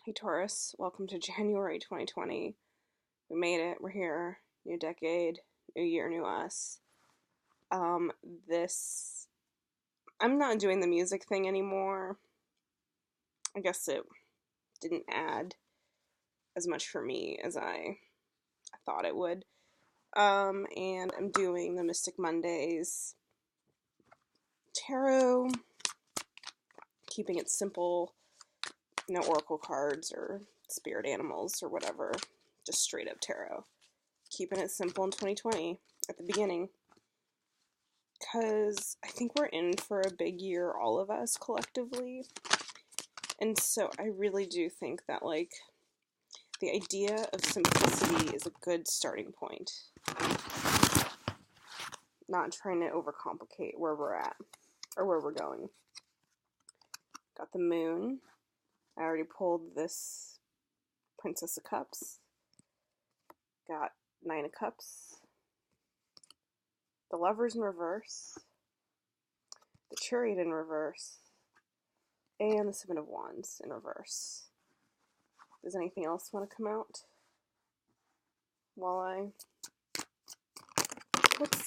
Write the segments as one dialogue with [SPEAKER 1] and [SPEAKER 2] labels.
[SPEAKER 1] Hey Taurus, welcome to January 2020. We made it. We're here. New decade, new year, new us. Um, this I'm not doing the music thing anymore. I guess it didn't add as much for me as I thought it would. And I'm doing the Mystic Mondays tarot, keeping it simple, no oracle cards or spirit animals or whatever, just straight up tarot. Keeping it simple in 2020 at the beginning. Because I think we're in for a big year, all of us collectively. And so I really do think that, the idea of simplicity is a good starting point. Not trying to overcomplicate where we're at or where we're going. Got the moon. I already pulled this Princess of Cups. Got Nine of Cups. The Lovers in reverse. The Chariot in reverse. And the Seven of Wands in reverse. Does anything else want to come out?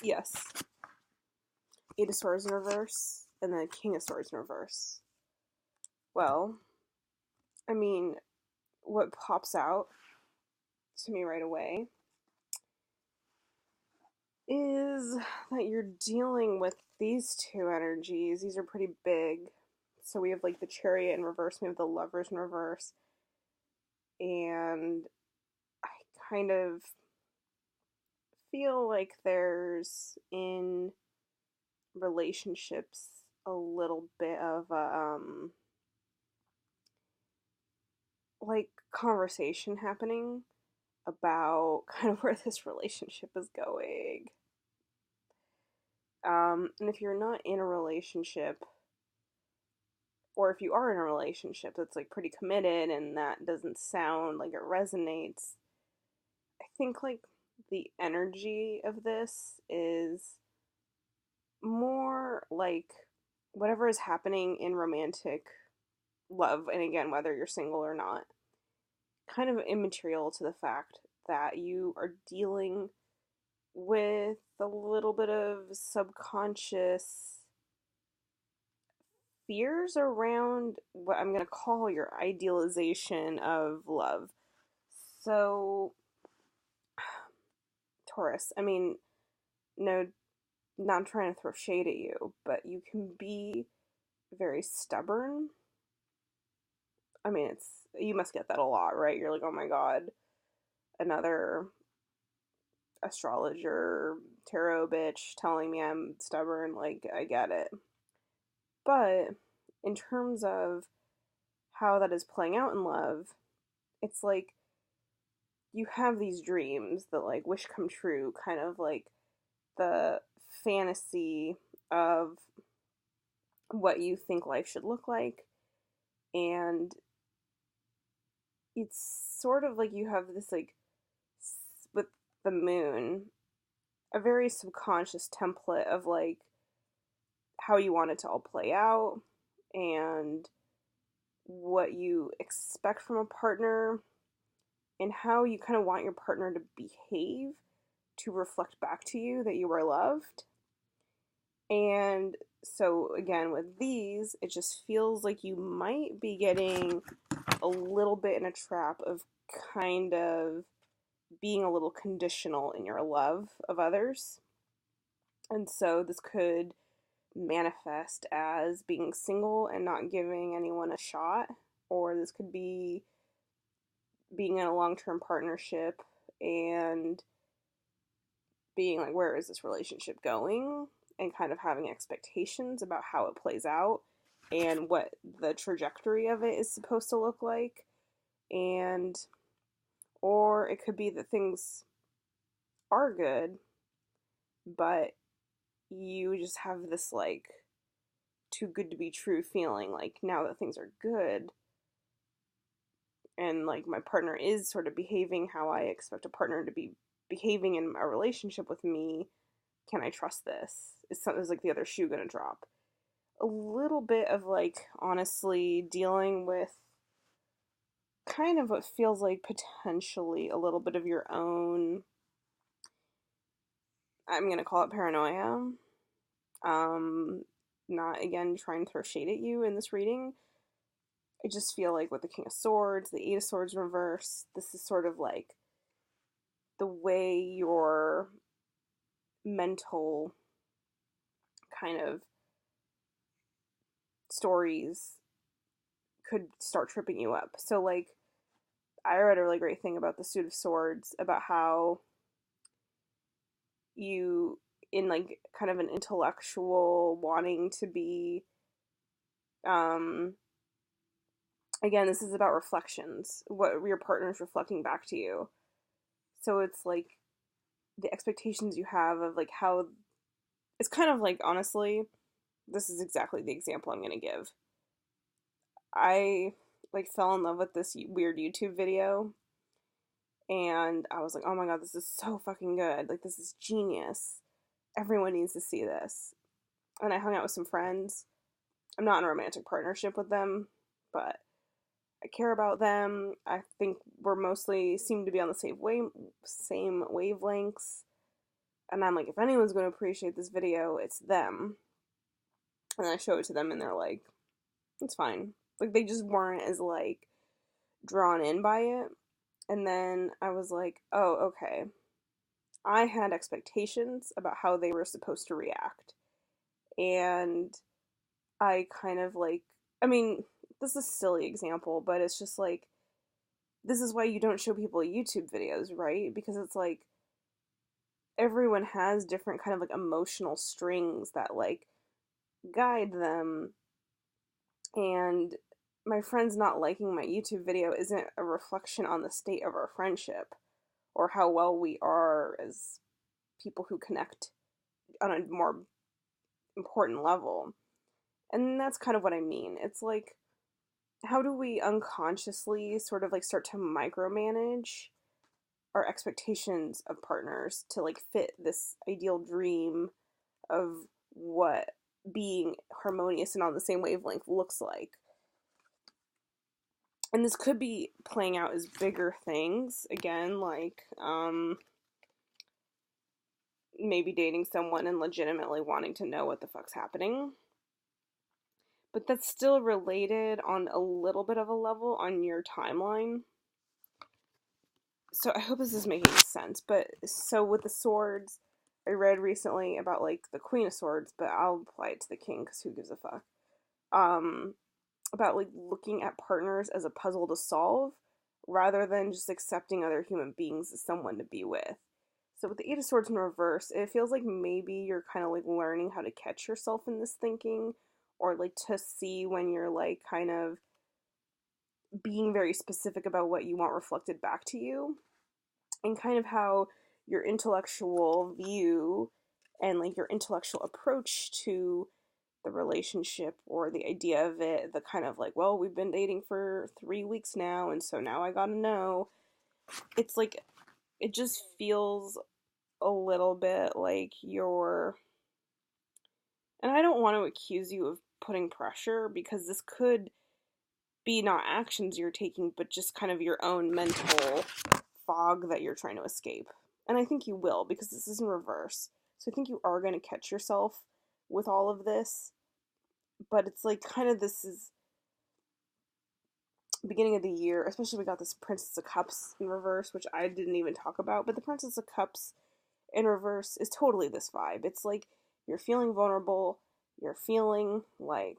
[SPEAKER 1] Yes. Eight of Swords in reverse, and then King of Swords in reverse. Well, I mean, what pops out to me right away is that you're dealing with these two energies. These are pretty big. So we have the Chariot in reverse, we have the Lovers in reverse, and I kind of feel like there's in relationships a little bit of a conversation happening about kind of where this relationship is going. And if you're not in a relationship, or if you are in a relationship that's pretty committed and that doesn't sound like it resonates, I think the energy of this is more like whatever is happening in romantic love, and again, whether you're single or not, kind of immaterial to the fact that you are dealing with a little bit of subconscious fears around what I'm going to call your idealization of love. So, Taurus, I mean, no, not trying to throw shade at you, but you can be very stubborn. I mean, you must get that a lot, right? You're like, oh my god, another astrologer, tarot bitch telling me I'm stubborn. I get it. But in terms of how that is playing out in love, it's you have these dreams that wish come true, kind of the fantasy of what you think life should look like. And it's sort of you have this with the moon, a very subconscious template of how you want it to all play out and what you expect from a partner and how you kind of want your partner to behave to reflect back to you that you are loved. And so again, with these, it just feels like you might be getting a little bit in a trap of kind of being a little conditional in your love of others. And so this could manifest as being single and not giving anyone a shot, or this could be being in a long-term partnership and being where is this relationship going, and kind of having expectations about how it plays out and what the trajectory of it is supposed to look like. And or it could be that things are good, but you just have this too good to be true feeling now that things are good and my partner is sort of behaving how I expect a partner to be behaving in a relationship with me, can I trust this? Is the other shoe gonna drop? A little bit of honestly dealing with kind of what feels like potentially a little bit of your own, I'm going to call it paranoia. Um, Not again trying to throw shade at you in this reading. I just feel like with the King of Swords, the Eight of Swords reverse, this is sort of like the way your mental kind of stories could start tripping you up. So, like, I read a really great thing about the Suit of Swords, about how you, in like kind of an intellectual wanting to be, um, again, this is about reflections, what your partner is reflecting back to you. So it's like the expectations you have of like how, it's kind of like, honestly, this is exactly the example I'm going to give. I like fell in love with this weird YouTube video, and I was like, oh my god, this is so fucking good. Like, this is genius. Everyone needs to see this. And I hung out with some friends. I'm not in a romantic partnership with them, but I care about them. I think we're mostly seem to be on the same wavelengths. And I'm like, if anyone's going to appreciate this video, it's them. And I show it to them, and they're like, it's fine. Like, they just weren't as, like, drawn in by it. And then I was like, oh, okay. I had expectations about how they were supposed to react. And I kind of, like, I mean, this is a silly example, but it's just, like, this is why you don't show people YouTube videos, right? Because it's, like, everyone has different kind of, like, emotional strings that, like, guide them. And my friends not liking my YouTube video isn't a reflection on the state of our friendship or how well we are as people who connect on a more important level. And that's kind of what I mean. It's like, how do we unconsciously sort of like start to micromanage our expectations of partners to like fit this ideal dream of what being harmonious and on the same wavelength looks like? And this could be playing out as bigger things, again, like, maybe dating someone and legitimately wanting to know what the fuck's happening. But that's still related on a little bit of a level on your timeline. So I hope this is making sense. But so with the swords, I read recently about like the Queen of Swords, but I'll apply it to the King because who gives a fuck. About like looking at partners as a puzzle to solve rather than just accepting other human beings as someone to be with. So with the Eight of Swords in reverse, it feels like maybe you're kind of like learning how to catch yourself in this thinking, or like to see when you're like kind of being very specific about what you want reflected back to you, and kind of how your intellectual view and like your intellectual approach to the relationship or the idea of it, the kind of like, well, we've been dating for 3 weeks now, and so now I gotta know. It's like, it just feels a little bit like you're, and I don't want to accuse you of putting pressure, because this could be not actions you're taking, but just kind of your own mental fog that you're trying to escape. And I think you will, because this is in reverse. So I think you are going to catch yourself with all of this. But it's like kind of, this is beginning of the year, especially we got this Princess of Cups in reverse, which I didn't even talk about, but the Princess of Cups in reverse is totally this vibe. It's like you're feeling vulnerable, you're feeling like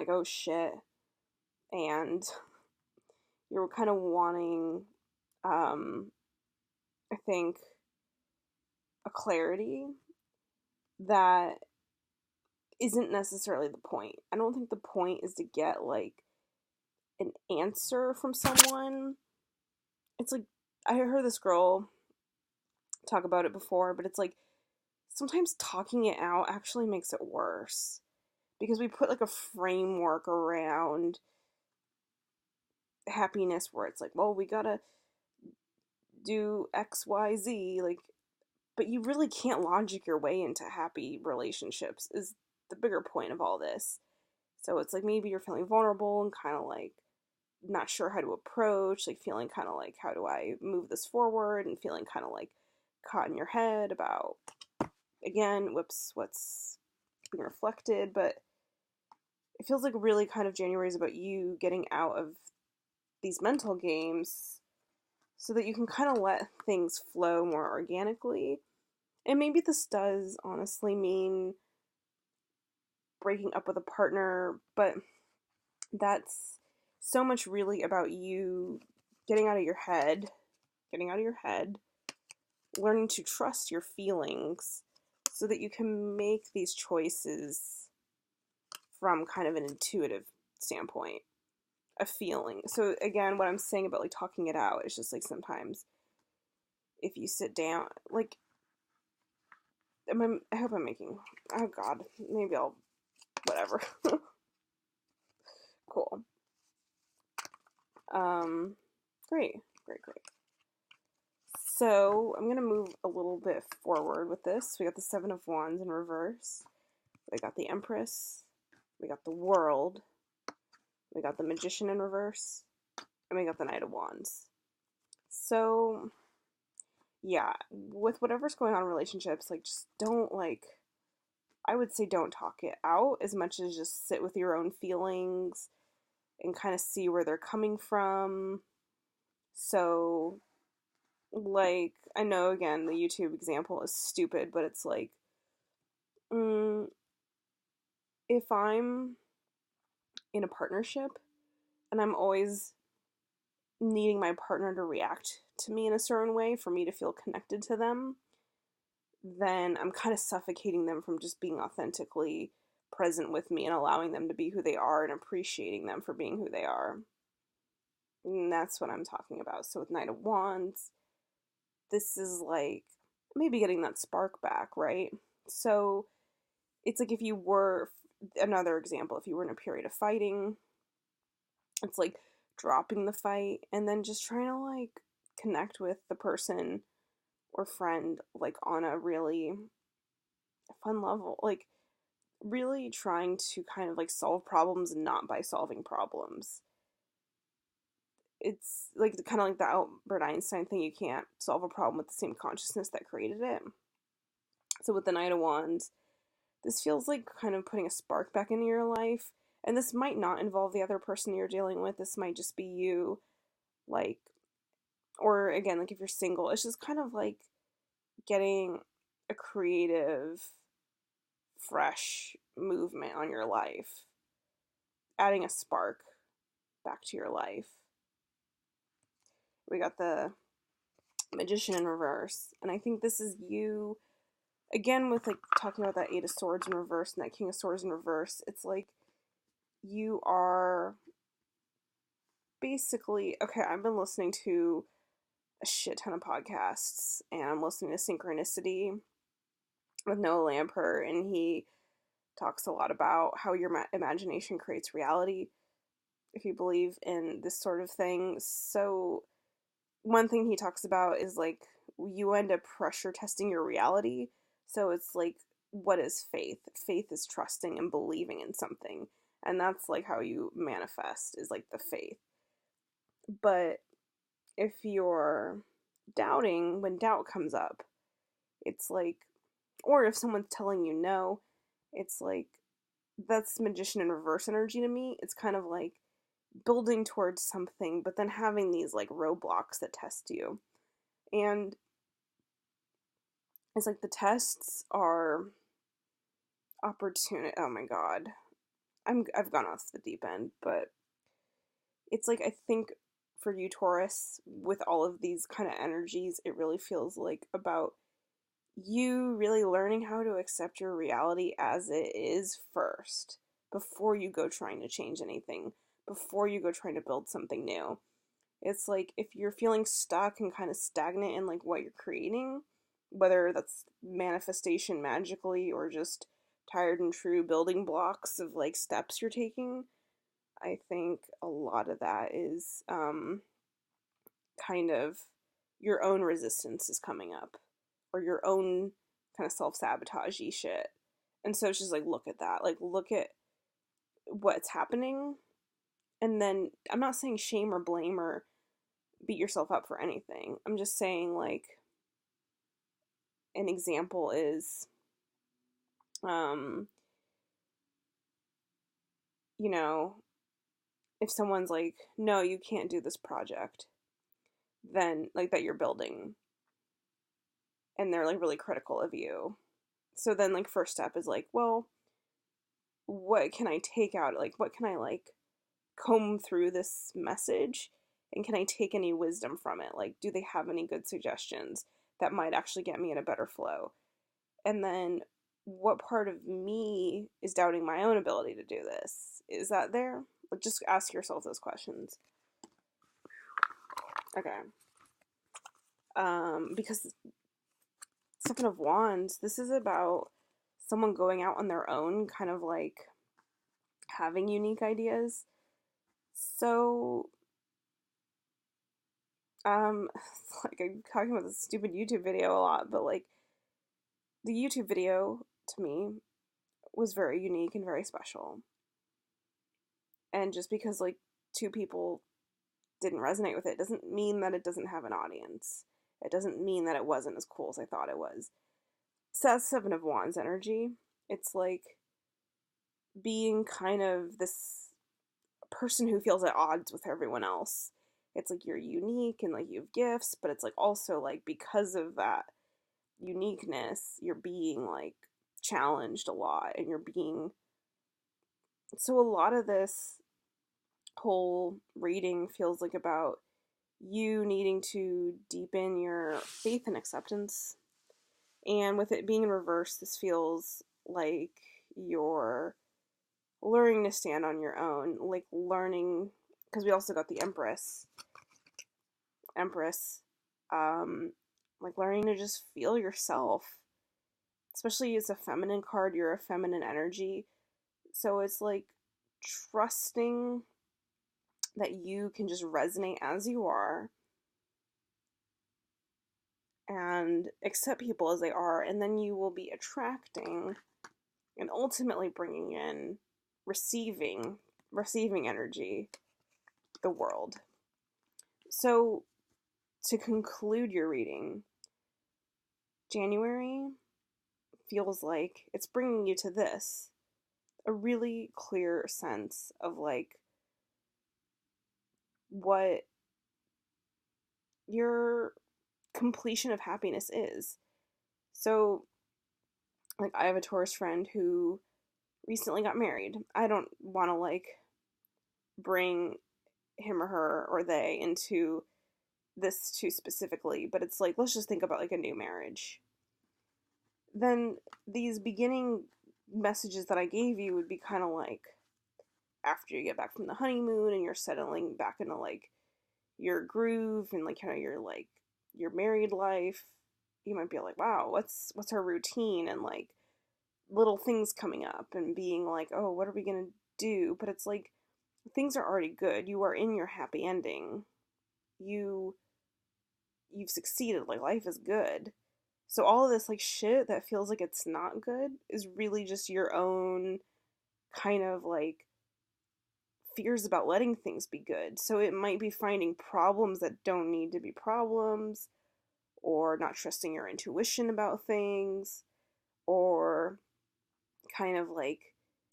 [SPEAKER 1] oh shit, and you're kind of wanting I think a clarity that isn't necessarily the point. I don't think the point is to get like an answer from someone. It's like, I heard this girl talk about it before, but it's like sometimes talking it out actually makes it worse, because we put like a framework around happiness where it's like, well, we gotta do XYZ, like, but you really can't logic your way into happy relationships, is the bigger point of all this. So it's like maybe you're feeling vulnerable and kind of like not sure how to approach, like feeling kind of like, how do I move this forward, and feeling kind of like caught in your head about, again, what's being reflected. But it feels like really kind of January is about you getting out of these mental games so that you can kind of let things flow more organically. And maybe this does honestly mean breaking up with a partner, but that's so much really about you getting out of your head, learning to trust your feelings so that you can make these choices from kind of an intuitive standpoint, a feeling. So again, what I'm saying about like talking it out is just like sometimes if you sit down, like, I hope I'm making, oh God, maybe I'll, whatever. Cool. Great. So I'm gonna move a little bit forward with this. We got the Seven of Wands in reverse. We got the Empress. We got the World. We got the Magician in reverse. And we got the Knight of Wands. So, yeah, with whatever's going on in relationships, like, just don't, like, I would say don't talk it out as much as just sit with your own feelings and kind of see where they're coming from. So, like, I know, again, the YouTube example is stupid, but it's like, if I'm in a partnership and I'm always needing my partner to react to me in a certain way for me to feel connected to them, then I'm kind of suffocating them from just being authentically present with me and allowing them to be who they are and appreciating them for being who they are. And that's what I'm talking about. So with Knight of Wands, this is like maybe getting that spark back, right? So it's like if you were, another example, if you were in a period of fighting, it's like dropping the fight and then just trying to like connect with the person or friend like on a really fun level, like really trying to kind of like solve problems and not by solving problems. It's like kind of like the Albert Einstein thing, you can't solve a problem with the same consciousness that created it. So with the Knight of Wands, this feels like kind of putting a spark back into your life. And this might not involve the other person you're dealing with. This might just be you, like, or again, like if you're single, it's just kind of like getting a creative, fresh movement on your life, adding a spark back to your life. We got the Magician in reverse, and I think this is you, again, with like talking about that Eight of Swords in reverse and that King of Swords in reverse. It's like you are basically, okay, I've been listening to a shit ton of podcasts, and I'm listening to Synchronicity with Noah Lampert, and he talks a lot about how your imagination creates reality, if you believe in this sort of thing. So one thing he talks about is like you end up pressure testing your reality. So it's like, what is faith? Faith is trusting and believing in something. And that's like how you manifest, is like the faith. But if you're doubting, when doubt comes up, it's like, or if someone's telling you no, it's like, that's Magician in reverse energy to me. It's kind of like building towards something, but then having these like roadblocks that test you. And it's like the tests are opportunity. Oh my God. I've gone off the deep end, but it's like, I think for you, Taurus, with all of these kind of energies, it really feels like about you really learning how to accept your reality as it is first, before you go trying to change anything, before you go trying to build something new. It's like if you're feeling stuck and kind of stagnant in like what you're creating, whether that's manifestation magically or just tired and true building blocks of like steps you're taking, I think a lot of that is kind of your own resistance is coming up, or your own kind of self-sabotage-y shit. And so it's just like, look at that. Like, look at what's happening And then I'm not saying shame or blame or beat yourself up for anything. I'm just saying, like, an example is, um, you know, if someone's like, no, you can't do this project, then, like, that you're building, and they're, like, really critical of you. So then, like, first step is, like, well, what can I take out? Like, what can I, like, comb through this message? And can I take any wisdom from it? Like, do they have any good suggestions that might actually get me in a better flow? And then, what part of me is doubting my own ability to do this? Is that there? Like, just ask yourself those questions. Okay. Because Seven of Wands, this is about someone going out on their own, kind of like having unique ideas. So, like, I'm talking about this stupid YouTube video a lot, but like, the YouTube video to me was very unique and very special. And just because like two people didn't resonate with it doesn't mean that it doesn't have an audience. It doesn't mean that it wasn't as cool as I thought it was. So that's Seven of Wands energy. It's like being kind of this person who feels at odds with everyone else. It's like you're unique and like you have gifts, but it's like also like because of that uniqueness, you're being like challenged a lot, and you're being, so a lot of this whole reading feels like about you needing to deepen your faith and acceptance. And with it being in reverse, this feels like you're learning to stand on your own, like learning, because we also got the Empress, like learning to just feel yourself. Especially as a feminine card, you're a feminine energy. So it's like trusting that you can just resonate as you are and accept people as they are, and then you will be attracting and ultimately bringing in receiving energy, the world. So to conclude your reading, January feels like it's bringing you to this, a really clear sense of like what your completion of happiness is. So, like, I have a Taurus friend who recently got married. I don't want to like bring him or her or they into this too specifically, but it's like, let's just think about like a new marriage. Then these beginning messages that I gave you would be kind of like after you get back from the honeymoon and you're settling back into like your groove and like kind of your married life. You might be like, wow, what's her routine, and like little things coming up and being like, oh, what are we gonna do? But it's like things are already good. You are in your happy ending. You've succeeded. Like, life is good. So all of this like shit that feels like it's not good is really just your own kind of like fears about letting things be good. So it might be finding problems that don't need to be problems, or not trusting your intuition about things, or kind of like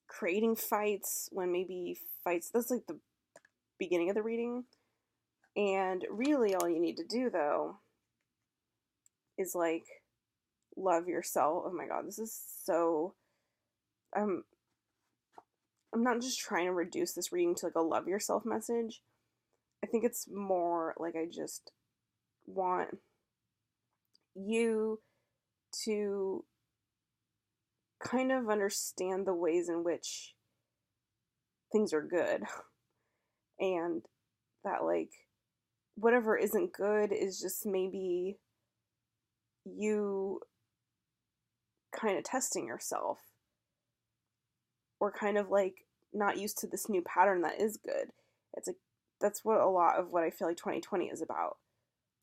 [SPEAKER 1] creating fights when maybe fights, that's like the beginning of the reading. And really all you need to do though is like love yourself. Oh my god, this is so I'm not just trying to reduce this reading to like a love yourself message. I think it's more like I just want you to kind of understand the ways in which things are good, and that like whatever isn't good is just maybe you kind of testing yourself, or kind of like not used to this new pattern that is good. It's like that's what a lot of what I feel like 2020 is about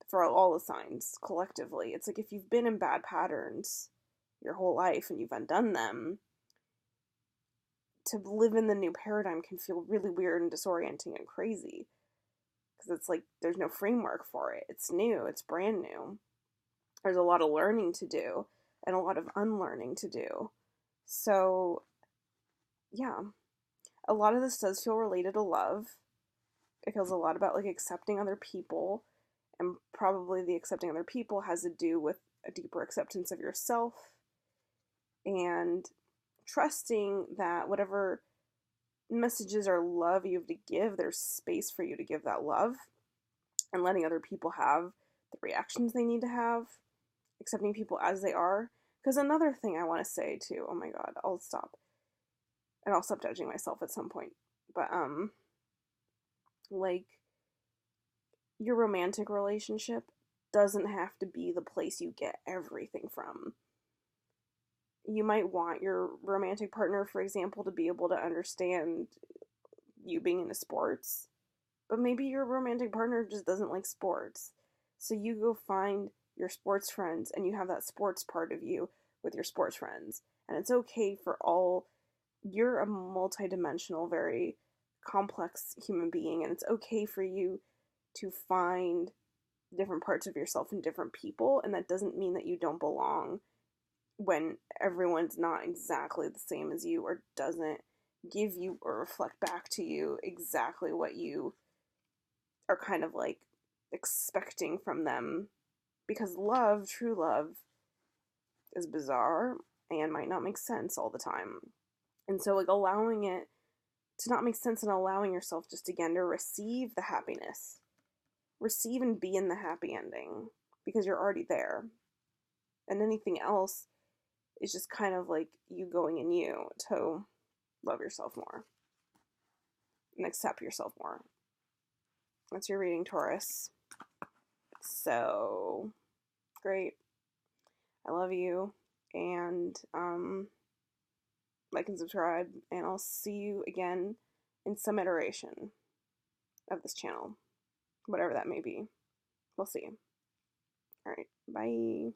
[SPEAKER 1] for all the signs collectively. It's like if you've been in bad patterns your whole life and you've undone them, to live in the new paradigm can feel really weird and disorienting and crazy because it's like there's no framework for it. It's new, it's brand new. There's a lot of learning to do and a lot of unlearning to do. So, yeah, a lot of this does feel related to love. It feels a lot about like accepting other people, and probably the accepting other people has to do with a deeper acceptance of yourself and trusting that whatever messages or love you have to give, there's space for you to give that love, and letting other people have the reactions they need to have, accepting people as they are. Because another thing I want to say too, oh my god, I'll stop. And I'll stop judging myself at some point. But like, your romantic relationship doesn't have to be the place you get everything from. You might want your romantic partner, for example, to be able to understand you being into sports, but maybe your romantic partner just doesn't like sports. So you go find your sports friends and you have that sports part of you with your sports friends. And it's okay for all, you're a multidimensional, very complex human being, and it's okay for you to find different parts of yourself in different people, and that doesn't mean that you don't belong when everyone's not exactly the same as you or doesn't give you or reflect back to you exactly what you are kind of like expecting from them. Because love, true love, is bizarre and might not make sense all the time. And so, like, allowing it to not make sense and allowing yourself just again to receive the happiness, receive and be in the happy ending because you're already there. And anything else is just kind of like you going in you to love yourself more and accept yourself more. That's your reading, Taurus. So, great. I love you. And, like and subscribe. And I'll see you again in some iteration of this channel. Whatever that may be. We'll see. Alright, bye.